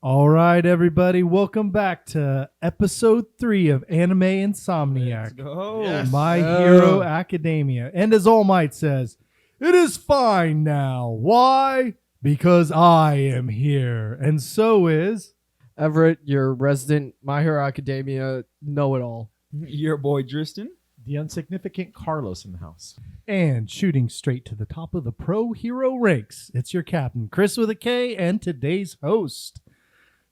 All right, everybody, welcome back to episode 3 of Anime Insomniac, Let's go. Yes. My Hero Academia. And as All Might says, it is fine now. Why? Because I am here. And so is... Everett, your resident My Hero Academia know-it-all. Your boy Tristan. The insignificant Carlos in the house. And shooting straight to the top of the pro hero ranks, it's your captain, Chris with a K, and today's host.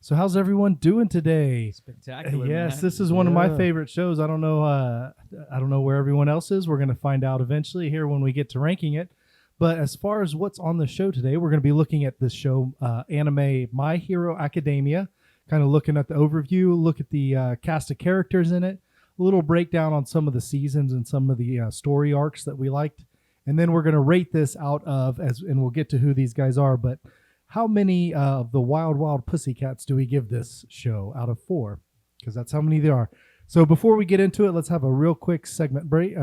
So how's everyone doing today? Spectacular. Yes, man. this is one of my Yeah. favorite shows. I don't know where everyone else is. We're going to find out eventually here when we get to ranking it. But as far as what's on the show today, we're going to be looking at this show, anime My Hero Academia, kind of looking at the overview, look at the cast of characters in it, a little breakdown on some of the seasons and some of the story arcs that we liked. And then we're going to rate this out of, and we'll get to who these guys are, but how many of the Wild Wild Pussycats do we give this show out of 4? Because that's how many there are. So before we get into it, let's have a real quick segment break,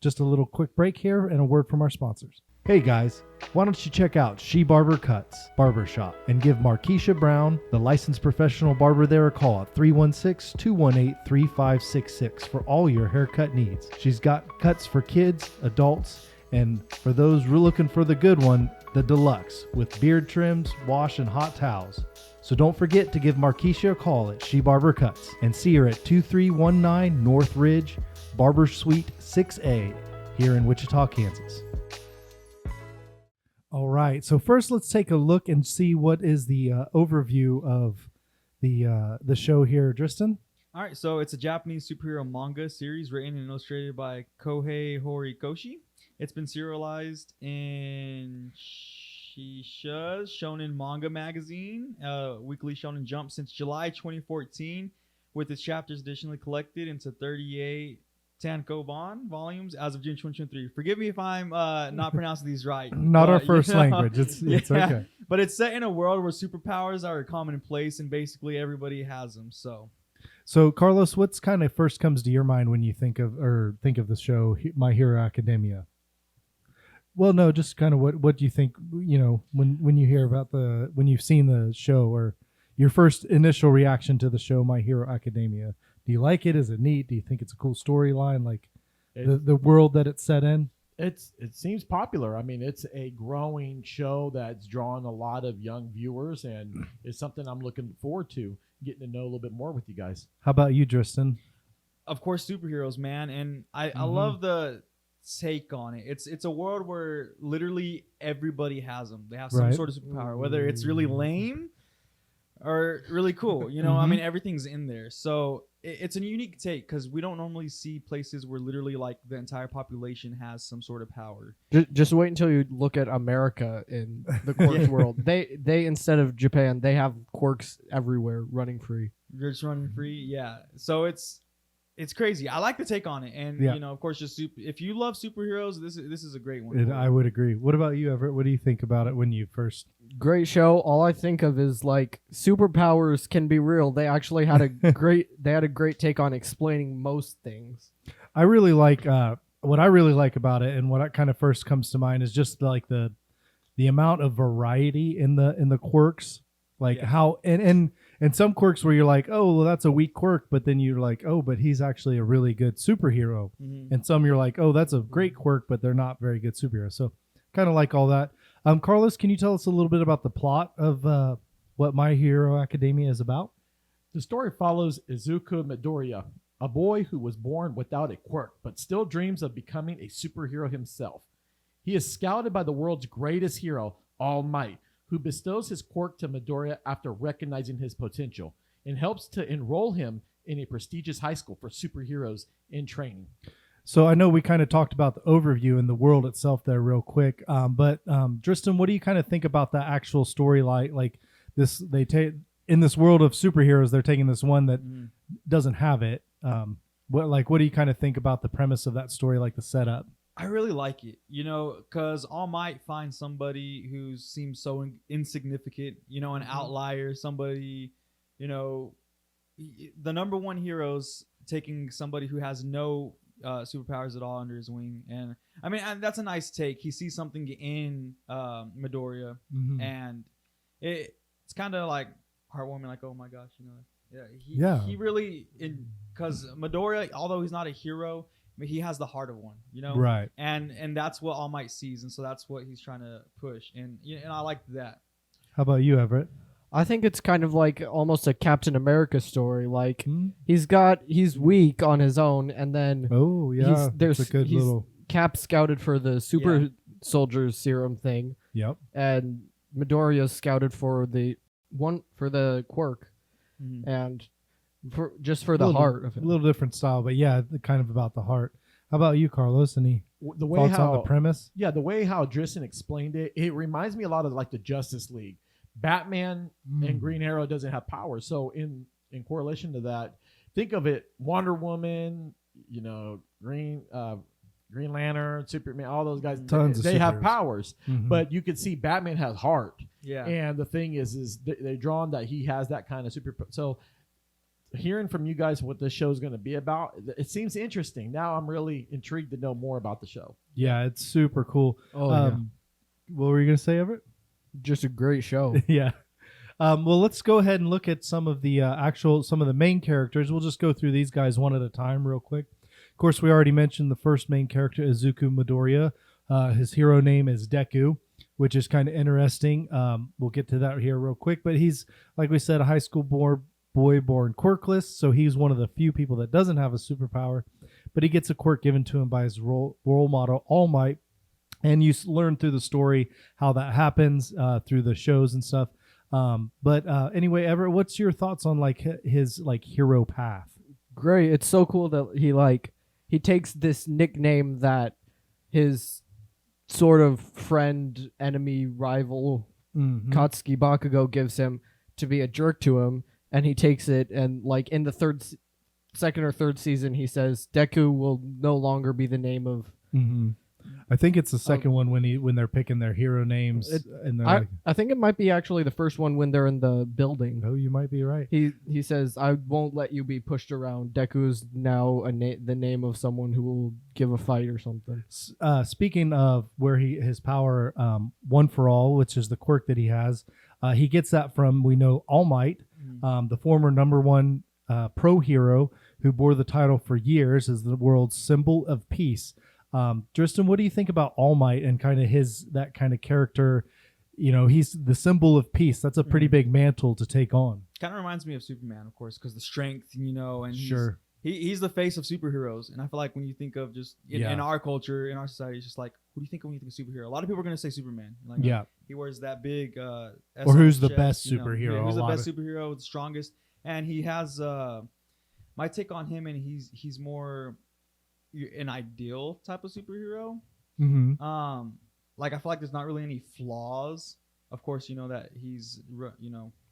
just a little quick break here and a word from our sponsors. Hey guys, why don't you check out She Barber Cuts Barbershop and give Markeisha Brown, the licensed professional barber there, a call at 316-218-3566 for all your haircut needs. She's got cuts for kids, adults, and for those looking for the good one, the deluxe with beard trims, wash, and hot towels. So don't forget to give Markeisha a call at She Barber Cuts and see her at 2319 North Ridge, Barber Suite 6A here in Wichita, Kansas. All right, so first let's take a look and see what is the overview of the show here, Tristan. All right, so it's a Japanese superhero manga series written and illustrated by Kohei Horikoshi. It's been serialized in Shisha's Shonen Manga Magazine, Weekly Shonen Jump, since July 2014, with its chapters additionally collected into 38 Tankobon volumes as of June 2023. Forgive me if I'm not pronouncing these right. Not our but, first language. It's okay. But it's set in a world where superpowers are commonplace and basically everybody has them. So Carlos, what's kind of first comes to your mind when you think of the show My Hero Academia? Well, no, just kind of what do you think, when you hear about when you've seen the show, or your first initial reaction to the show My Hero Academia? Do you like it? Is it neat? Do you think it's a cool storyline, like the world that it's set in? It seems popular. I mean, it's a growing show that's drawn a lot of young viewers, and it's something I'm looking forward to getting to know a little bit more with you guys. How about you, Tristan? Of course, superheroes, man. And I love the take on it. It's a world where literally everybody has them. They have some Right. sort of superpower, whether it's really lame or really cool. I mean, everything's in there. So it's a unique take because we don't normally see places where literally like the entire population has some sort of power. Just wait until you look at America in the quirks world. They instead of Japan, they have quirks everywhere running free. You're just running free. Yeah. So it's crazy. I like the take on it. And, Yeah. of course, if you love superheroes, this is a great one. I would agree. What about you, Everett? What do you think about it when you first... Great show. All I think of is like superpowers can be real. They actually had a great take on explaining most things. I really like what I really like about it, and what kind of first comes to mind is just like the amount of variety in the quirks, like how and some quirks where you're like, oh, well, that's a weak quirk, but then you're like, oh, but he's actually a really good superhero, and some you're like, oh, that's a great quirk, but they're not very good superheroes. So kind of like all that. Carlos, can you tell us a little bit about the plot of what My Hero Academia is about? The story follows Izuku Midoriya, a boy who was born without a quirk, but still dreams of becoming a superhero himself. He is scouted by the world's greatest hero, All Might, who bestows his quirk to Midoriya after recognizing his potential, and helps to enroll him in a prestigious high school for superheroes in training. So I know we kind of talked about the overview and the world itself there real quick, but Tristan, what do you kind of think about the actual storyline? Like this, they take in this world of superheroes, they're taking this one that doesn't have it. What do you kind of think about the premise of that story, like the setup? I really like it, because All Might finds somebody who seems so insignificant, an outlier, somebody, the number one hero's taking somebody who has no superpowers at all under his wing. And I mean, that's a nice take. He sees something in Midoriya, and it's kind of like heartwarming. Like, oh my gosh, you know, Yeah. he really because Midoriya, although he's not a hero, I mean, he has the heart of one, you know, Right. and that's what All Might sees, and so that's what he's trying to push, and I like that. How about you, Everett? I think it's kind of like almost a Captain America story. Like Hmm? he's weak on his own, and then Oh yeah, there's that's a good he's little. Cap scouted for the super Yeah. soldier serum thing, Yep. and Midoriya scouted for the quirk, Mhm. and for the Little- heart of A it. little different style, but yeah, kind of about the heart. How about you, Carlos? Any The way thoughts how on the premise? Yeah, the way how Driston explained it, it reminds me a lot of like the Justice League. Batman and Green Arrow doesn't have powers, so in correlation to that, think of it: Wonder Woman, you know, Green Lantern, Superman, all those guys. Tons of they have superheroes. powers, Mhm. but you can see Batman has heart, Yeah, and the thing is they're drawn that he has that kind of super. So hearing from you guys what this show is going to be about, it seems interesting. Now I'm really intrigued to know more about the show. Yeah, it's super cool. Oh yeah, What were you gonna say, Everett? just a great show. Yeah. Well, let's go ahead and look at some of the some of the main characters. We'll just go through these guys one at a time real quick. Of course, we already mentioned the first main character, Izuku Midoriya. His hero name is Deku, which is kind of interesting. We'll get to that here real quick. But he's, like we said, a high school boy born quirkless. So he's one of the few people that doesn't have a superpower. But he gets a quirk given to him by his role model, All Might. And you learn through the story how that happens through the shows and stuff. But anyway, Everett, what's your thoughts on like his like hero path? Great. It's so cool that he takes this nickname that his sort of friend, enemy, rival Mhm. Katsuki Bakugo gives him to be a jerk to him, and he takes it, and like in the second or third season, he says Deku will no longer be the name of. Mhm. I think it's the second one when they're picking their hero names, and they're like, I think it might be actually the first one when they're in the building. "Oh, you might be right." He says, "I won't let you be pushed around." Deku's now the name of someone who will give a fight or something. Speaking of where his power, One for All, which is the quirk that he has, he gets that from, we know, All Might, the former number one pro hero who bore the title for years as the world's symbol of peace. Tristan, what do you think about All Might and kind of that kind of character? You know, he's the symbol of peace. That's a pretty big mantle to take on. kind of reminds me of Superman, of course, because the strength, and Sure. he's the face of superheroes. And I feel like when you think of just in our culture, in our society, it's just like, who do you think of when you think of superhero? A lot of people are going to say Superman. Like, Yeah. he wears that big Or who's the chest, best you know. superhero, Yeah, who's a the lot best of- superhero, the strongest, and he has my take on him, and he's more an ideal type of superhero. Mm-hmm. Like I feel like there's not really any flaws. Of course, you know that he's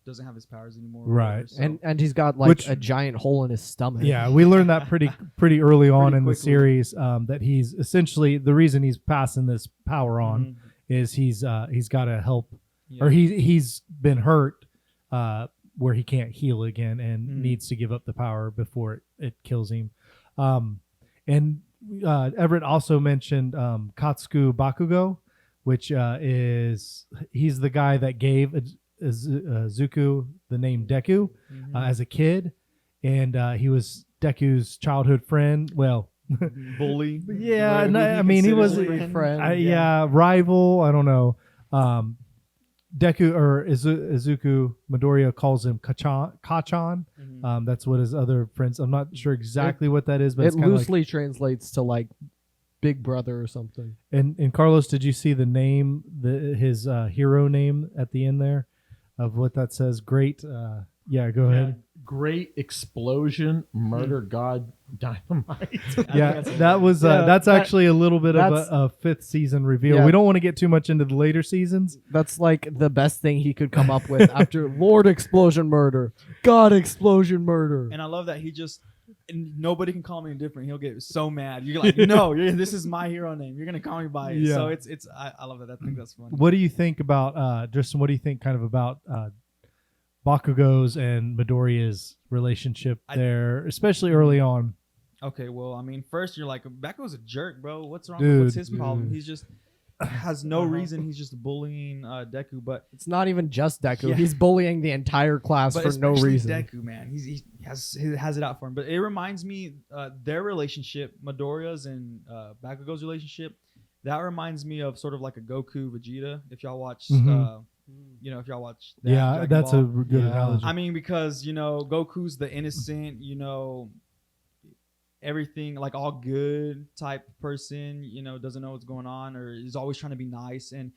doesn't have his powers anymore, or Right. whatever, so- And he's got like Which- a giant hole in his stomach. Yeah, we learned that pretty early on Pretty in the quickly. series, that he's essentially the reason he's passing this power on Mhm. is he's got to help, Yeah. or he's been hurt where he can't heal again and Mhm. needs to give up the power before it kills him. And Everett also mentioned Katsuku Bakugo, which he's the guy that gave Zuku the name Deku Mhm. as a kid, and he was Deku's childhood friend. Well, bully. yeah, Who no, he I mean, he was considers friend. yeah, rival. I don't know. Deku or Izuku Midoriya calls him Kachan. Mhm. That's what his other friends. I'm not sure exactly what that is, but It it's kind of like. loosely translates to like Big Brother or something. And Carlos, did you see the name, his hero name at the end there, of what that says? Great. Yeah, go ahead. Great explosion, murder god dynamite. Yeah, that was Yeah, that's actually a little bit of that's- a fifth season reveal. Yeah. We don't want to get too much into the later seasons. That's like the best thing he could come up with after Lord Explosion Murder, God Explosion Murder. And I love that he just and nobody can call me different. He'll get so mad. You're like, no, this is my hero name. You're gonna call me by it. Yeah. So it's I love that. I think that's fun. What do you think about Tristan? What do you think kind of about Bakugo's and Midoriya's relationship there, especially early on? Okay, well, I mean, first you're like, Becca's a jerk, bro. What's wrong? Dude, What's his problem? dude. He's just has no reason. He's just bullying Deku, but It's not even just Deku. Yeah. He's bullying the entire class but for no especially reason. Deku, man, he has it out for him. But it reminds me their relationship, Midoriya's and Bakugo's relationship. That reminds me of sort of like a Goku Vegeta. If y'all watch, Mhm. if y'all watch, that, Yeah, Dragon that's Ball. a good Yeah. analogy. I mean, because Goku's the innocent, everything like all good type person, doesn't know what's going on or is always trying to be nice, and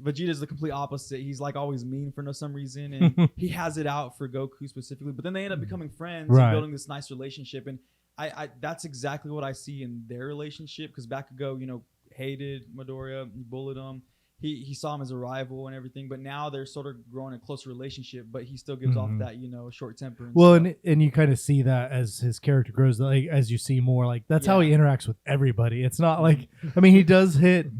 Vegeta's the complete opposite. He's like always mean for some reason, and he has it out for Goku specifically. But then they end up becoming friends Right. and building this nice relationship, and I that's exactly what I see in their relationship. Because Bakugo, hated Midoriya, he bullied him. He saw him as a rival and everything, but now they're sort of growing a closer relationship. But he still gives off Mhm. that short temper. Well, stuff. and you kind of see that as his character grows, like as you see more, like that's how he interacts with everybody. It's not like, I mean, he does hit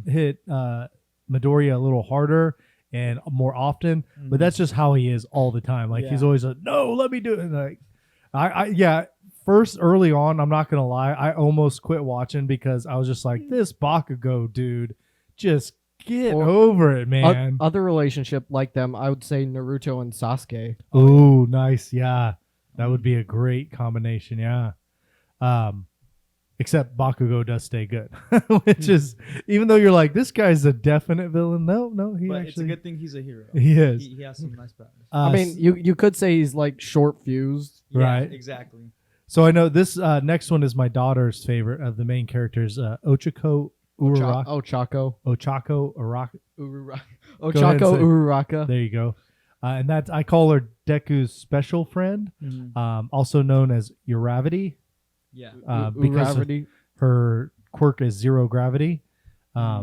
Midoriya a little harder and more often, but that's just how he is all the time. Like he's Yeah. always like, no, let me do it. And like, yeah. First, early on, I'm not gonna lie, I almost quit watching because I was just like, this Bakugo dude, just get Or- over it, man. Other relationship like them, I would say Naruto and Sasuke. Ooh, nice. Yeah. That would be a great combination. Yeah. Except Bakugo does stay good, which is, even though you're like, this guy's a definite villain. No, he but actually, it's a good thing he's a hero. he is. He has some nice powers. I mean, you could say he's like short fused. Yeah, right. exactly. So I know this next one is my daughter's favorite of the main characters, Ochako Uraraka. Ochako. Ochako Uraraka. Uraraka. Go ahead and Ochako say- Uraraka. There you go. And that's, I call her Deku's special friend, also known as Uravity. Yeah. Because of Uravity. her quirk is zero gravity. I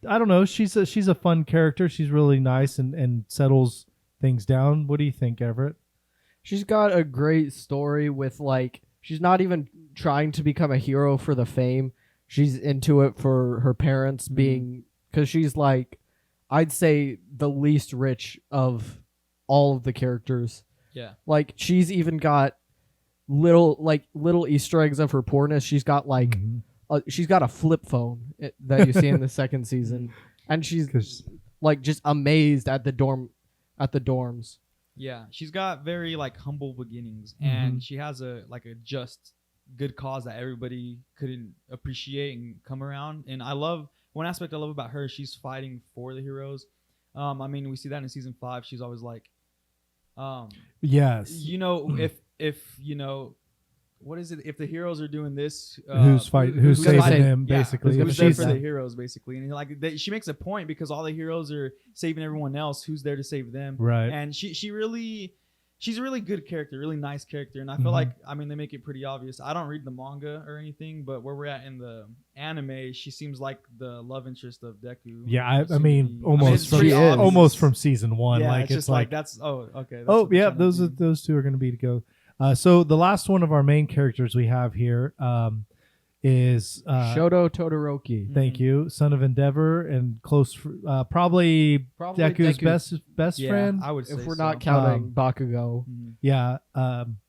don't know. She's a fun character. She's really nice and settles things down. What do you think, Everett? She's got a great story with like she's not even trying to become a hero for the fame. She's into it for her parents being, because she's like, I'd say the least rich of all of the characters. Yeah. Like she's even got little Easter eggs of her poorness. She's got like she's got a flip phone that you see in the second season, and she's 'Cause- like just amazed at the dorms. Yeah, she's got very like humble beginnings, and she has a just good cause that everybody couldn't appreciate and come around. And I love one aspect I love about her. She's fighting for the heroes. I mean, we see that in season 5. She's always like, yes. if what is it? If the heroes are doing this, Who's saving them, basically. Who's If there she's for the the- heroes, basically? And she makes a point because all the heroes are saving everyone else. Who's there to save them? Right. And she's a really good character, really nice character. And I feel like, I mean, they make it pretty obvious. I don't read the manga or anything, but where we're at in the anime, she seems like the love interest of Deku. Yeah, I Soon mean, to be- almost it's from, pretty obvious. almost from season 1. Yeah, like it's it's just like like that's okay. That's oh what they're yeah, trying to do. those two are going to be to go. So the last one of our main characters we have here is Shoto Todoroki. thank you, son of Endeavor and close, probably Deku's best Yeah, friend. I would say If we're so. not counting Bakugo. Mhm. Yeah,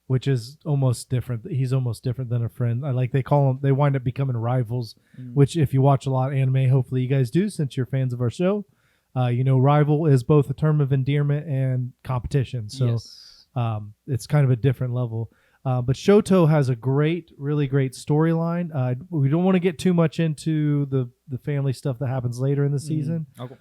which is almost different. He's almost different than a friend. I like they call them. They wind up becoming rivals. Mhm. Which, if you watch a lot of anime, hopefully you guys do, since you're fans of our show. Rival is both a term of endearment and competition. So Yes. it's kind of a different level. But Shoto has a really great storyline. We don't want to get too much into the family stuff that happens later in the season. Okay.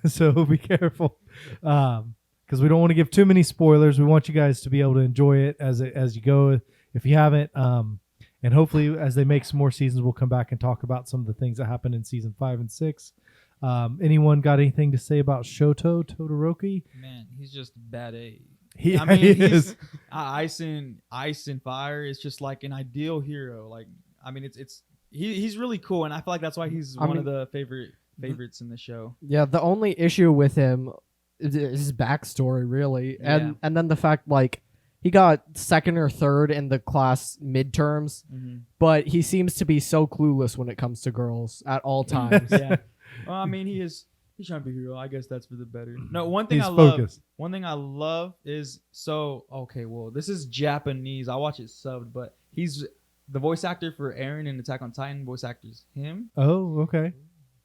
So be careful. Because we don't want to give too many spoilers. We want you guys to be able to enjoy it as you go. If you haven't, and hopefully as they make some more seasons, we'll come back and talk about some of the things that happened in season 5 and 6. Anyone got anything to say about Shoto Todoroki? Man, he's just bad A. He, I mean, he he's is. Ice and Fire is just like an ideal hero. Like, I mean, he's really cool, and I feel like that's why he's one of the favorites in the show. Yeah, the only issue with him is his backstory, really, and then the fact like he got second or third in the class midterms, but he seems to be so clueless when it comes to girls at all times. Yeah. Well, I mean, he's trying to be a hero. I guess that's for the better. No, one thing He's I love. focused. One thing I love is well, this is Japanese. I watch it subbed, but he's the voice actor for Eren in Attack on Titan. Voice actor's him. Oh, okay.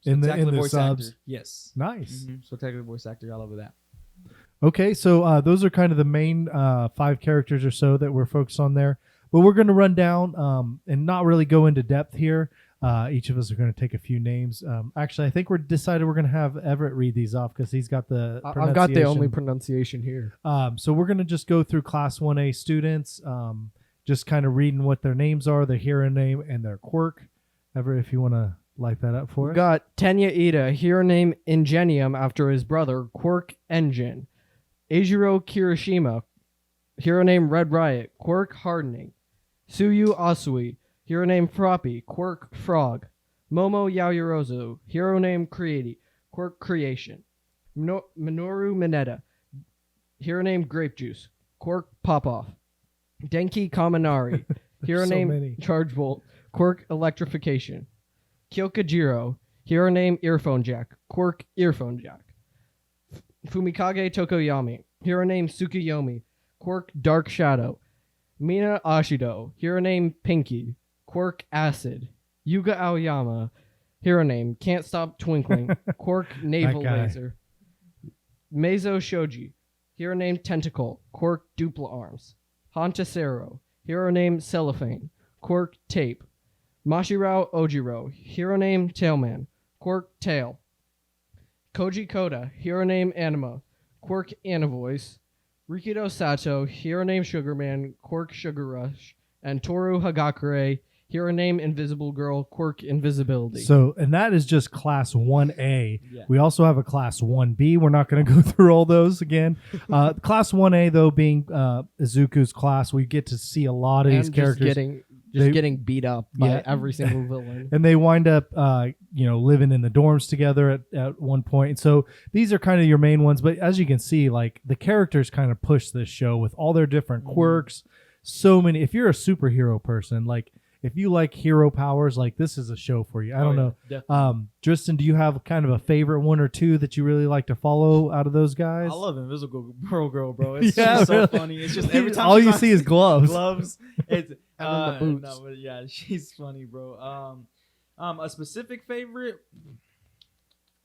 in the technically the voice subs. actor. Yes. Nice. So technically voice actor. I love that. Okay, so those are kind of the main 5 characters or so that we're focused on there. But we're going to run down and not really go into depth here. Each of us are going to take a few names. Actually, I think we're going to have Everett read these off because he's got the I've got the only pronunciation here. So we're going to just go through Class 1A students, just kind of reading what their names are, their hero name, and their quirk. Everett, if you want to light that up for We've us. got Tenya Ida, hero name Ingenium after his brother, quirk Engine. Eijiro Kirishima, hero name Red Riot, quirk Hardening. Suyu Asui, hero name Froppy, quirk Frog. Momo Yaoyorozu, hero name Creati, quirk Creation. Minoru Mineta, hero name Grape Juice, quirk Pop Off. Denki Kaminari, hero So name many. Charge Volt, quirk Electrification. Kyokajiro, hero name Earphone Jack, quirk Earphone Jack. Fumikage Tokoyami, hero name Tsukuyomi, quirk Dark Shadow. Mina Ashido, hero name Pinky, quirk Acid. Yuga Aoyama, hero name Can't Stop Twinkling, quirk Naval guy. Laser. Meizo Shoji, hero name Tentacle, quirk Dupla Arms. Hantasero, hero name Cellophane, quirk Tape. Mashirao Ojiro, hero name Tailman, quirk Tail. Koji Koda, hero name Anima, quirk Anavoice. Rikido Sato, hero name Sugarman, quirk Sugar Rush. And Toru Hagakure, hero name Invisible Girl, quirk Invisibility. So, and that is just Class 1A. Yeah. We also have a Class 1B. We're not going to go through all those again. Class 1A, though, being Izuku's class, we get to see a lot of and these characters. They- getting beat up by Yeah. every single villain. And they wind up, living in the dorms together at one point. And so these are kind of your main ones. But as you can see, like the characters kind of push this show with all their different quirks. So many. If you're a superhero person, like if you like hero powers, like this is a show for you. I don't know. Definitely. Tristan, do you have kind of a favorite one or two that you really like to follow out of those guys? I love Invisible Girl, bro. It's Yeah, just so really. funny. It's just every time all she's you on see is gloves. gloves. It's And then the boots. No, but yeah, she's funny, bro. A specific favorite.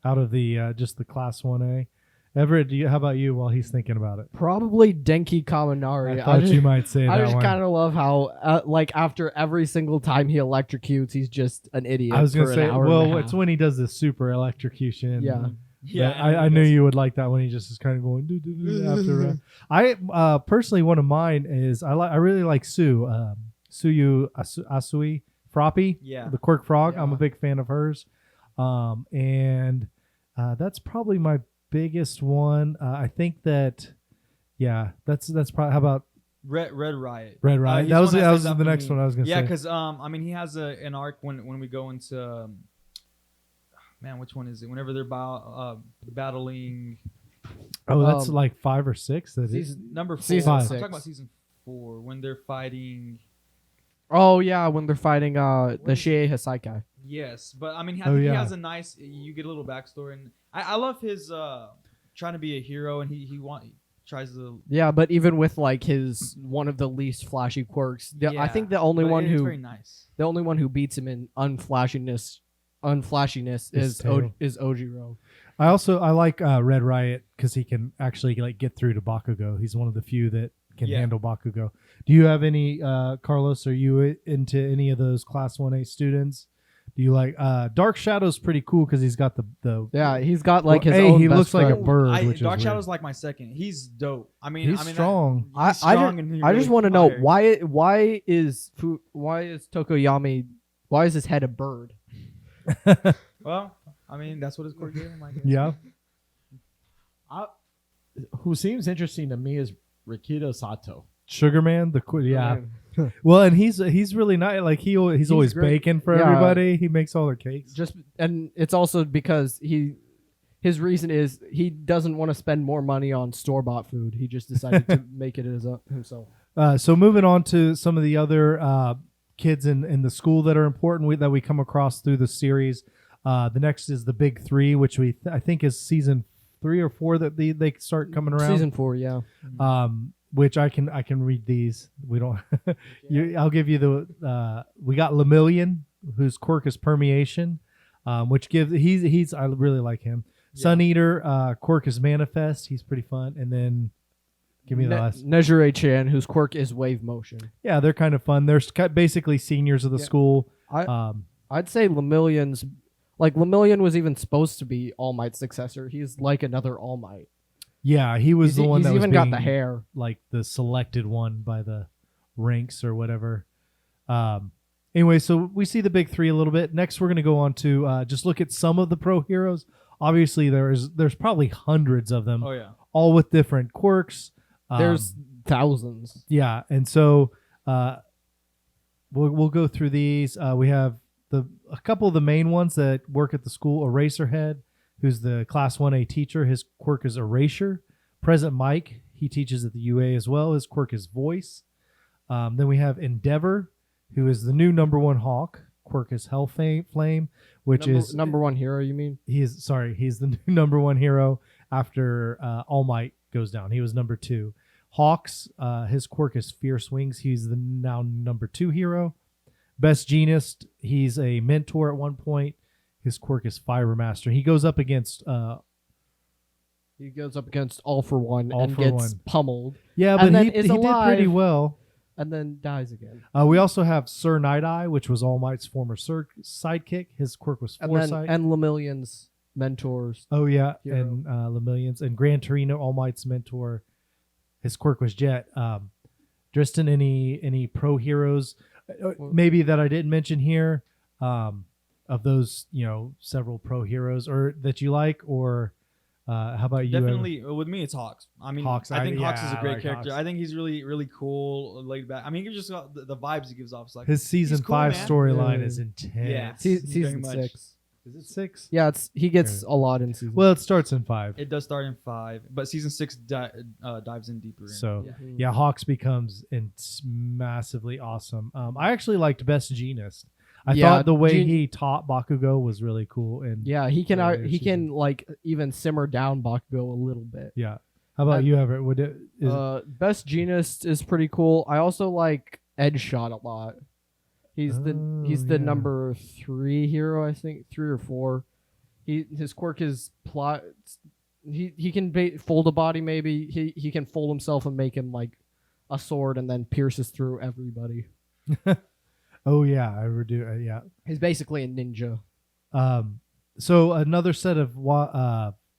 Out of the just the Class 1A. Everett, how about you while he's thinking about it? Probably Denki Kaminari. I thought you might say I that just one. kind of love how, after every single time he electrocutes, he's just an idiot. I was going to for an say, hour and a well, half. it's when he does the super electrocution. Yeah. Yeah, But I knew you would like that when he just is kind of going doo, doo, doo, after. I personally, one of mine is I really like Suyu Asui Froppy, Yeah. the Quirk Frog. Yeah. I'm a big fan of hers, and that's probably my biggest one. I think that, yeah, that's probably. How about Red Riot. Red Riot? He's that was one the stands out for next me. one I was gonna Yeah, say. because he has an arc when we go into man, which one is it? Whenever they're battling Oh, that's Um, like 5 or 6. That is. season- number 4. Season I'm 6. talking about season 4 when they're fighting. Oh yeah, when they're fighting the is Shie Hasaikai. Yes, but I mean, Oh, he yeah. has a nice. You get a little backstory, and I love his trying to be a hero, and he tries to. Yeah, but even with like his one of the least flashy quirks, I Yeah, think the only but one it's who very nice. beats him in unflashiness His tail. is Ojiro. I like Red Riot because he can actually like get through to Bakugo. He's one of the few that can Yeah. handle Bakugo. Do you have any Carlos? Are you into any of those Class 1A students? Do you like Dark Shadow's pretty cool because he's got the Yeah, he's got like his Well, own. he best looks like a friend. bird, which Dark is Shadow's like my second. He's dope. I mean, He's strong. I he's strong and I just really want to know fire. why is Tokoyami, why is his head a bird? Well, I mean, that's what his quirk gave him. I guess. yeah. Who seems interesting to me is Rikido Sato. Sugarman, yeah. Well, and he's really nice. Like he's always great. baking for Yeah. everybody. He makes all their cakes. And it's also because his reason is he doesn't want to spend more money on store-bought food. He just decided to make it himself. So moving on to some of the other kids in the school that are important that we come across through the series. The next is the Big Three, which I think is season 3 or 4 that they start coming around. Season 4, yeah. Which I can read these. We don't. I'll give you the. We got Lemillion, whose quirk is permeation. which gives he's I really like him. Yeah. Sun Eater, quirk is Manifest. He's pretty fun. And then give me the last. Nejire-chan, whose quirk is wave motion. Yeah, they're kind of fun. They're basically seniors of the school. I'd say Lemillion's like Lemillion was even supposed to be All Might's successor. He's like another All Might. Yeah, he was the one that he's was even got the being, hair. like the selected one by the ranks or whatever. Anyway, so we see the big three a little bit. Next, we're going to go on to just look at some of the pro heroes. Obviously, there's probably hundreds of them, Oh yeah. all with different quirks. There's thousands. Yeah, and so we'll go through these. We have a couple of the main ones that work at the school. Eraserhead, who's the Class 1A teacher. His quirk is Erasure. Present Mike, he teaches at the UA as well. His quirk is Voice. Then we have Endeavor, who is the new number one Hawk. Quirk is Hellflame, which is number one hero. You mean? he's the new number one hero after All Might goes down. He was number 2. Hawks, his quirk is Fierce Wings. He's the now number 2 hero. Best Genist, he's a mentor at one point. His quirk is Fiber Master. He goes up against All for One All and for gets One. pummeled, yeah, and but then he is did pretty alive. well. and then dies again. We also have Sir Night Eye, which was All Might's former sidekick. His quirk was And Foresight. Lemillion's mentors. Oh yeah, Hero. and Lemillions and Gran Torino, All Might's mentor. His quirk was Jet. Dristan, any pro heroes maybe that I didn't mention here, of those several pro heroes or that you like, or how about you? Definitely with me, it's Hawks. I mean, Hawks, I think Hawks is a I great like character. Hawks. I think he's really really cool, laid back. I mean, he just got the vibes he gives off. It's like His season he's cool, 5 man. storyline Yeah. is intense. Yeah. Season much. 6. Is it 6? Yeah, he gets a lot in season. Well, it starts in 5. It does start in 5, but season 6 dives in deeper. So Yeah. yeah, Hawks becomes massively awesome. I actually liked Best Genist. I Yeah, thought the way he taught Bakugo was really cool. And yeah, he can earlier he season. can like even simmer down Bakugo a little bit. yeah. How about you, Everett? Would it? Best Genist is pretty cool. I also like Edgeshot a lot. He's the yeah. number 3 hero, I think, 3 or 4. His quirk is plot. He can fold a body. Maybe he can fold himself and make him like a sword, and then pierces through everybody. Oh yeah, I would do. Yeah. He's basically a ninja. So another set of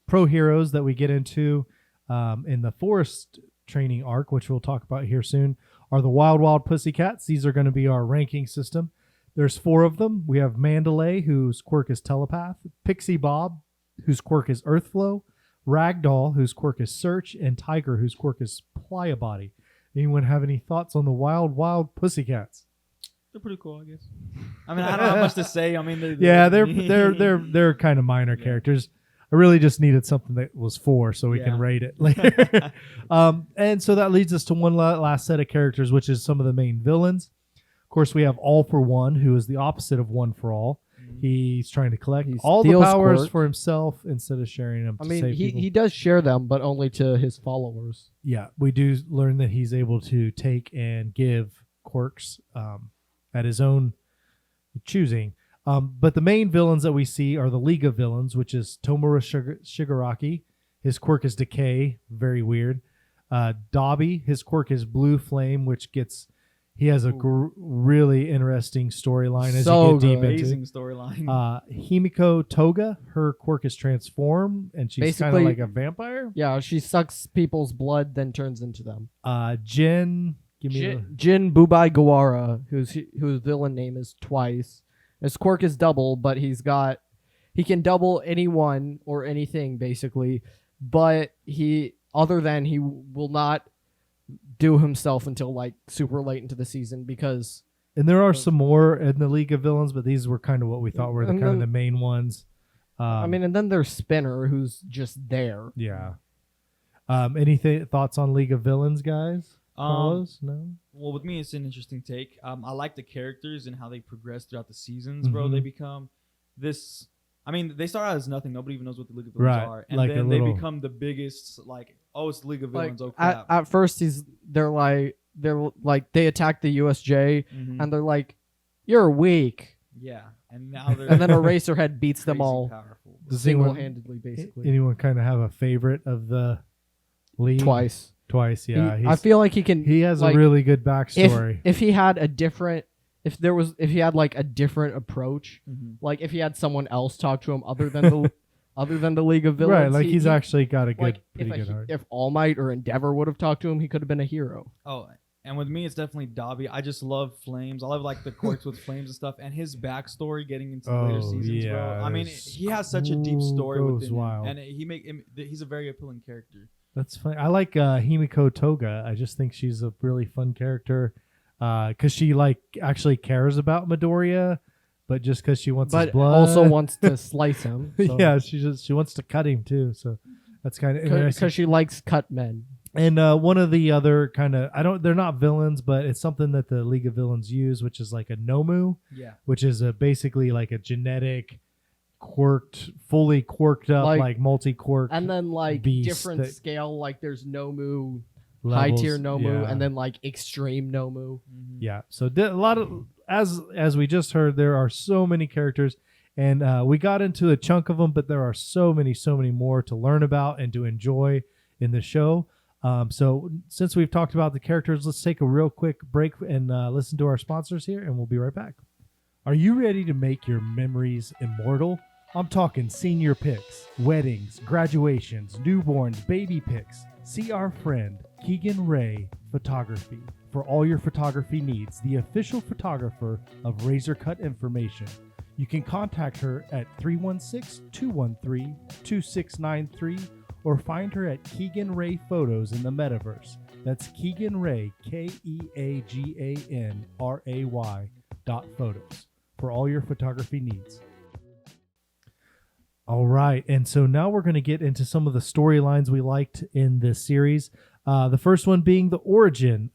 pro heroes that we get into in the forest training arc, which we'll talk about here soon, are the Wild Pussycats. These are going to be our ranking system. There's 4 of them. We have Mandalay, whose quirk is Telepath, Pixie Bob, whose quirk is Earthflow, Ragdoll, whose quirk is Search, and Tiger, whose quirk is Playa-Body. Anyone have any thoughts on the Wild Pussycats? They're pretty cool, I guess. I mean, I don't have much to say. I mean, they're kind of minor characters. I really just needed something that was 4 so we can rate it later. And so that leads us to one last set of characters, which is some of the main villains. Of course, we have All for One, who is the opposite of One for All. He's trying to collect all the powers for himself instead of sharing them. I mean, he he does share them, but only to his followers. Yeah, we do learn that he's able to take and give quirks at his own choosing. But the main villains that we see are the League of Villains, which is Tomura Shigaraki. His quirk is Decay, very weird. Dobby, his quirk is Blue Flame, which he has a really interesting storyline as you get deep amazing into. storyline. Himiko Toga, her quirk is Transform, and she's kind of Basically- like a vampire. Yeah, she sucks people's blood, then turns into them. Jin, give me Jin Bubai Gawara, whose villain name is Twice. His quirk is double, but he can double anyone or anything basically, but he will not do himself until like super late into the season because. And there are some more in the League of Villains, but these were kind of what we thought were the main ones. And then there's Spinner, who's just there. Yeah. Any thoughts on League of Villains, guys? Carlos? No? Well, with me, it's an interesting take. I like the characters and how they progress throughout the seasons, bro. Mhm. They become this. I mean, they start out as nothing. Nobody even knows what the League of Villains Right, are, and like a then they little- become the biggest. Like, oh, it's the League of Like Villains. Oh crap! at first they're like they attack the USJ Mhm. and they're like, you're weak. Yeah, and now they're And then Eraserhead beats them crazy all powerful. Does anyone, single-handedly, basically. anyone kind of have a favorite of the league? Twice. Twice, yeah. I feel like he can. he has like, a really good backstory. If he had a different, if he had like a different approach, Mm-hmm. like if he had someone else talk to him other than the League of Villains, Right, like he's he, actually got a good, like pretty good heart. if All Might or Endeavor would have talked to him, he could have been a hero. Oh, and with me, it's definitely Dobby. I just love Flames. I love like the quirks with Flames and stuff, and his backstory getting into the later seasons, bro. I mean, he has such a deep story goes within wild. him, and he's a very appealing character. That's funny. I like Himiko Toga. I just think she's a really fun character because she like actually cares about Midoriya, but just because she wants his But blood, also wants to slice him. So. yeah, she wants to cut him too. So that's kind of interesting. Because she likes cut men. And one of the other kind of they're not villains, but it's something that the League of Villains use, which is like a Nomu, Yeah. which is basically like a genetic, fully quirked up, like multi-quirk. And then like beast different that- scale, like there's Nomu, high levels. tier Nomu, Yeah. and then like extreme Nomu. Mm-hmm. Yeah. So a lot of as we just heard, there are so many characters, and we got into a chunk of them, but there are so many more to learn about and to enjoy in the show. So since we've talked about the characters, let's take a real quick break and listen to our sponsors here, and we'll be right back. Are you ready to make your memories immortal? I'm talking senior pics, weddings, graduations, newborns, baby pics. See our friend Keegan Ray Photography for all your photography needs, the official photographer of Razor Cut Information. You can contact her at 316-213-2693 or find her at Keegan Ray Photos in the Metaverse. That's Keegan Ray, KeaganRay.photos for all your photography needs. All right, and so now we're going to get into some of the storylines we liked in this series. The first one being the origin,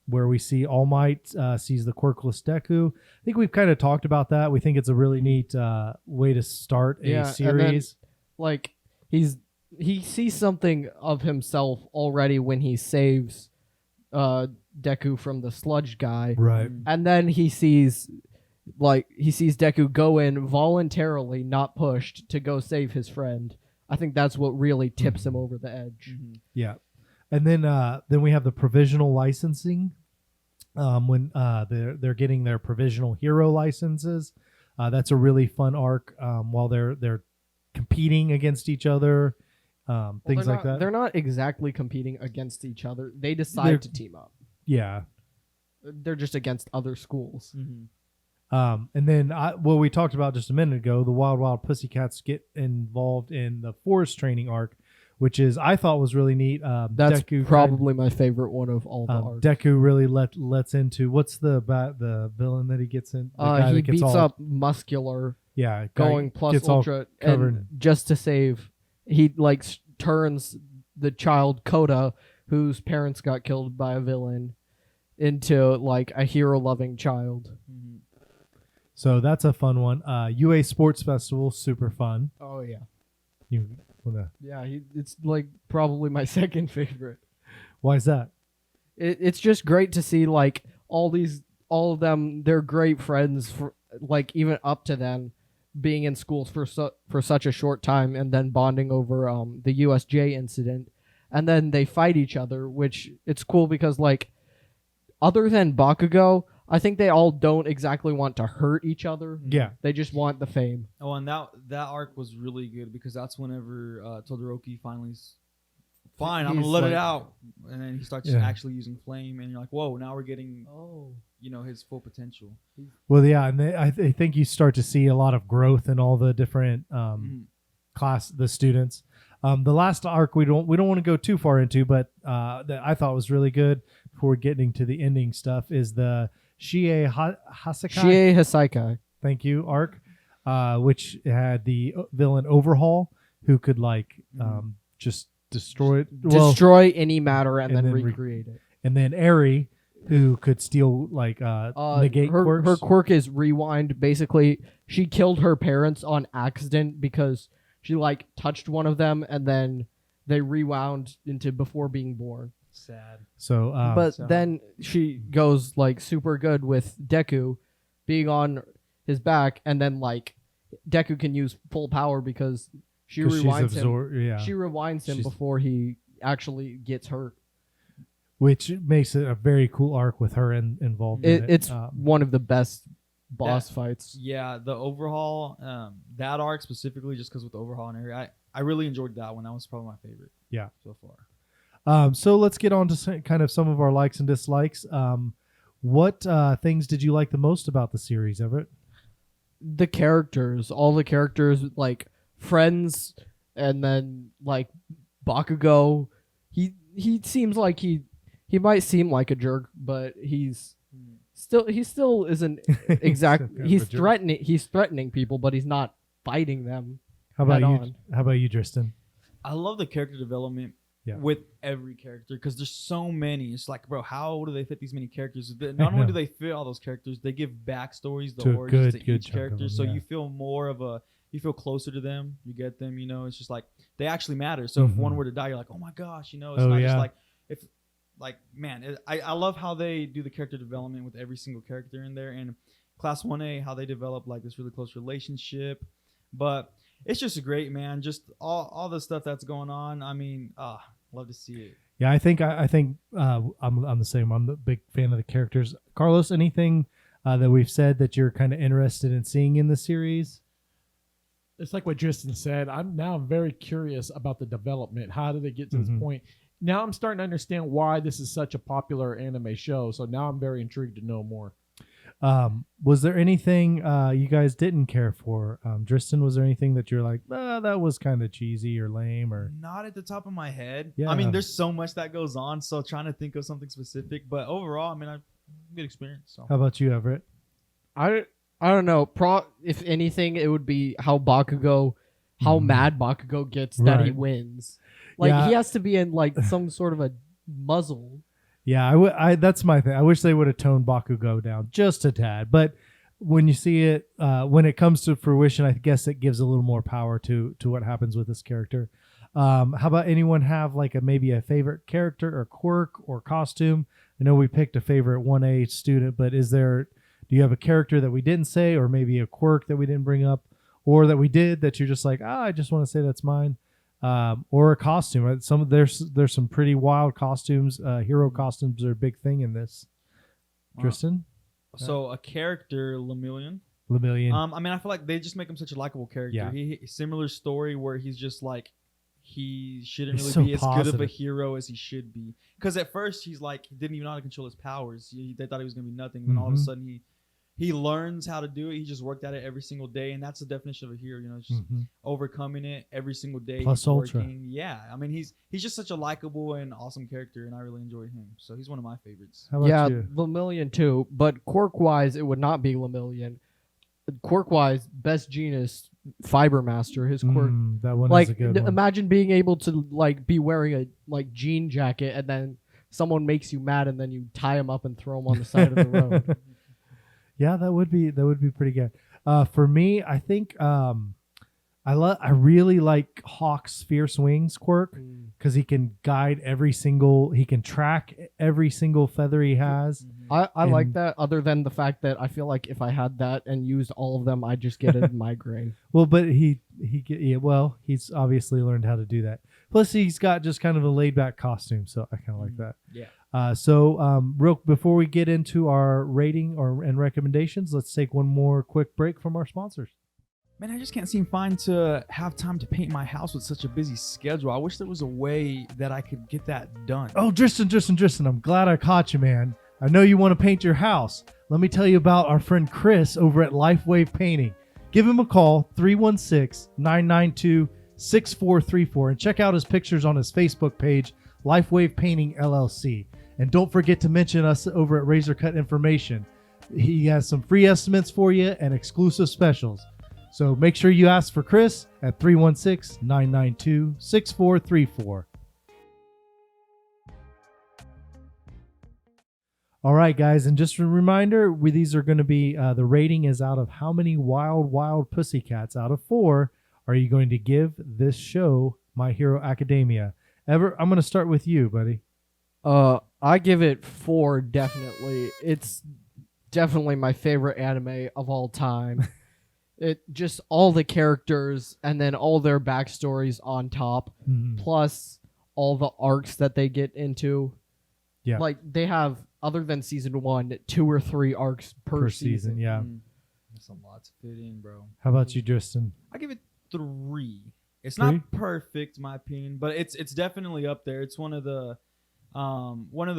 where we see All Might sees the quirkless Deku. I think we've kind of talked about that. We think it's a really neat way to start a series. And then, like he sees something of himself already when he saves Deku from the sludge guy, Right. and then he sees Deku go in voluntarily, not pushed, to go save his friend. I think that's what really tips him over the edge. Mm-hmm. Yeah. And then we have the provisional licensing when they're getting their provisional hero licenses. That's a really fun arc while they're competing against each other, things like that. They're not exactly competing against each other. They decide to team up. Yeah. They're just against other schools. Mm-hmm. And then what we talked about just a minute ago, the Wild Wild Pussycats get involved in the forest training arc, which I thought was really neat. That's Deku probably my favorite one of all the arcs. Deku really lets into what's the villain that he gets in. The guy He that gets beats all, up Muscular, guy going plus gets all ultra, covered. and just to save, he like turns the child Coda, whose parents got killed by a villain, into like a hero-loving child. Mm-hmm. So that's a fun one. UA Sports Festival, super fun. Oh yeah, You wanna? yeah. It's like probably my second favorite. Why is that? It's just great to see like all of them. They're great friends for like even up to then being in schools for such a short time and then bonding over the USJ incident, and then they fight each other, which it's cool because like other than Bakugo, I think they all don't exactly want to hurt each other. Yeah. They just want the fame. Oh, and that arc was really good because that's whenever Todoroki finally fine, I'm gonna He's let it like- out, and then he starts Yeah. actually using flame, and you're like, whoa, now we're getting Oh. his full potential. Well, yeah, and I think you start to see a lot of growth in all the different Mhm. the students. The last arc we don't want to go too far into, but that I thought was really good before getting to the ending stuff is the Shie Hasakai. Shie Hasaikai. Thank you, arc, which had the villain Overhaul, who could just destroy it. Well, Destroy any matter and then then recreate it. and then Eri, who could steal negate her quirks. Her quirk is rewind. Basically, she killed her parents on accident because she like touched one of them and then they rewound into before being born. Sad. So, But so- then she goes like super good with Deku being on his back, and then like Deku can use full power because she 'Cause she's rewinds him. yeah. She rewinds him She's- before he actually gets hurt. Which makes it a very cool arc with her involved in it. It's one of the best boss That- fights. Yeah, the overhaul, that arc specifically, just because with the overhaul and everything, I really enjoyed that one. That was probably my favorite. Yeah. so far. So let's get on to kind of some of our likes and dislikes. What things did you like the most about the series, Everett? The characters, all the characters, like friends, and then like Bakugo. He seems like he might seem like a jerk, but he still isn't exact. Kind of a He's jerk. threatening people, but he's not fighting them. How about head you? on. How about you, Tristan? I love the character development Yeah. with every character because there's so many. It's like, bro, how do they fit these many characters? Not I only know. do they fit all those characters, they give backstories, the To a origins good to each chunk of character, them, so yeah. you feel more of a. You feel closer to them. You get them. You know, it's just like they actually matter. So if one Mhm. were to die, you're like, oh my gosh, you know, it's Oh, not yeah. just like if. Like, man, I love how they do the character development with every single character in there. And Class 1A, how they develop like this really close relationship. But it's just great, man. Just all the stuff that's going on. I mean, love to see it. Yeah, I think I'm the same. I'm the big fan of the characters. Carlos, anything that we've said that you're kind of interested in seeing in the series? It's like what Tristan said. I'm now very curious about the development. How did they get to this Mhm. point? Now I'm starting to understand why this is such a popular anime show. So now I'm very intrigued to know more. Was there anything you guys didn't care for? Tristan, was there anything that you're like, that was kind of cheesy or lame or? Not at the top of my head. Yeah. I mean, there's so much that goes on. So trying to think of something specific. But overall, I mean, good experience. So. How about you, Everett? I don't know. If anything, it would be how Mhm. mad Bakugo gets that he Right. wins. Like Yeah. he has to be in like some sort of a muzzle. Yeah, that's my thing. I wish they would have toned Bakugo down just a tad. But when you see it, when it comes to fruition, I guess it gives a little more power to what happens with this character. How about anyone have like maybe a favorite character or quirk or costume? I know we picked a favorite 1A student, but do you have a character that we didn't say, or maybe a quirk that we didn't bring up, or that we did that you're just like, I just want to say that's mine? Or a costume. Right? There's some pretty wild costumes. Hero costumes are a big thing in this. Wow. Tristan, So a character, Lemillion. Lemillion. I mean, I feel like they just make him such a likable character. Yeah. He similar story where he's just like he shouldn't He's really so be as good of a positive. hero as he should be. Because at first he's like he didn't even know how to control his powers. They thought he was gonna be nothing. Then all of a Mhm. sudden he learns how to do it. He just worked at it every single day, and that's the definition of a hero. You know, just Mhm. overcoming it every single day. Plus he's ultra. working. Yeah, I mean he's just such a likable and awesome character, and I really enjoy him. So he's one of my favorites. How about Yeah, you? Lemillion too. But quirk-wise, it would not be Lemillion. Quirk-wise, best genus, Fiber Master. His quirk, That one like is a good one. imagine being able to like be wearing a like jean jacket and then someone makes you mad and then you tie him up and throw him on the side of the road. Yeah, that would be pretty good. For me, I think I really like Hawk's fierce wings quirk because he can he can track every single feather he has. I like And- that. Other than the fact that I feel like if I had that and used all of them, I'd just get a migraine. Well, but he's obviously learned how to do that. Plus, he's got just kind of a laid back costume, so I kind of like that. Yeah. Real before we get into our rating and recommendations, let's take one more quick break from our sponsors. Man, I just can't seem fine to have time to paint my house with such a busy schedule. I wish there was a way that I could get that done. Oh, Tristan, I'm glad I caught you, man. I know you want to paint your house. Let me tell you about our friend Chris over at LifeWave Painting. Give him a call, 316-992-6434, and check out his pictures on his Facebook page, LifeWave Painting LLC. And don't forget to mention us over at Razor Cut Information. He has some free estimates for you and exclusive specials. So make sure you ask for Chris at 316-992-6434. All right, guys, and just a reminder, these are going to be, the rating is out of how many wild pussycats out of 4 are you going to give this show, My Hero Academia? I'm going to start with you, buddy. I give it 4 definitely. It's definitely my favorite anime of all time. It just all the characters and then all their backstories on top, plus all the arcs that they get into. Yeah. Like they have, other than season 1, 2 or 3 arcs per season. Yeah. That's a lot to fit in, bro. How about you, Tristan? I give it 3. It's 3? not perfect, in my opinion, but it's definitely up there. It's one of the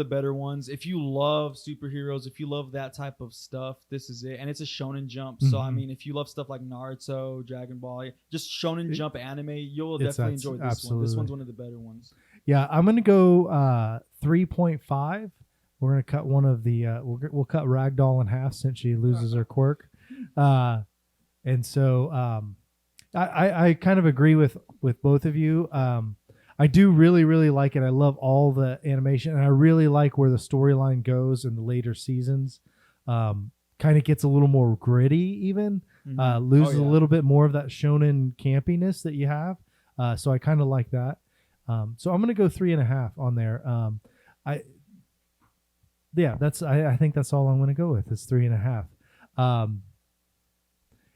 better ones. If you love superheroes, if you love that type of stuff, this is it. And it's a Shonen Jump, so I mean, if you love stuff like Naruto, Dragon Ball, just Shonen Jump anime, you'll definitely enjoy this one. This one's one of the better ones. Yeah, I'm gonna go 3.5. We're gonna cut one of the we'll cut Ragdoll in half since she loses her quirk, and so I kind of agree with both of you. I do really like it. I love all the animation, and I really like where the storyline goes in the later seasons. Kind of gets a little more gritty, even loses a little bit more of that shonen campiness that you have. So I kind of like that. So I'm gonna go 3.5 on there. I think that's all I'm gonna go with is 3.5.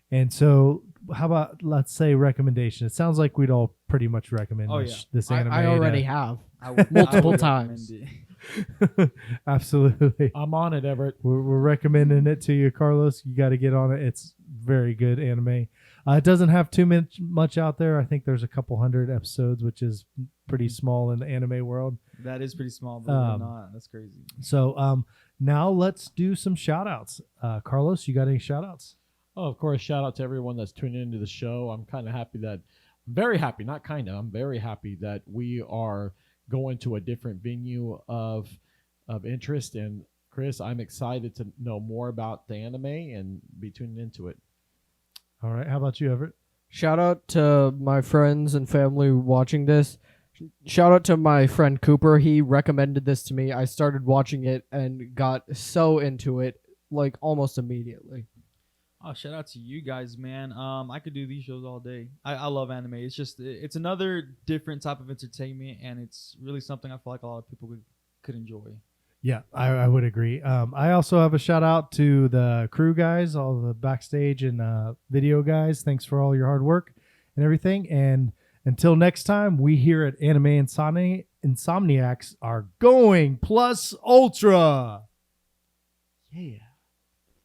And so how about, let's say, recommendation? It sounds like we'd all pretty much recommend this anime. I already have multiple times. Absolutely. I'm on it, Everett. We're recommending it to you, Carlos. You got to get on it. It's very good anime. It doesn't have too much out there. I think there's a couple hundred episodes, which is pretty small in the anime world. That is pretty small, but not. That's crazy. So now let's do some shout outs. Carlos, you got any shout outs? Oh, of course, shout out to everyone that's tuning into the show. I'm very happy that we are going to a different venue of interest. And Chris, I'm excited to know more about the anime and be tuning into it. All right. How about you, Everett? Shout out to my friends and family watching this. Shout out to my friend Cooper. He recommended this to me. I started watching it and got so into it, like almost immediately. Oh, shout out to you guys, man. I could do these shows all day. I love anime. It's just, it's another different type of entertainment, and it's really something I feel like a lot of people could enjoy. Yeah, I would agree. I also have a shout out to the crew guys, all the backstage and video guys. Thanks for all your hard work and everything. And until next time, we here at Anime Insomniacs are going plus ultra. Yeah.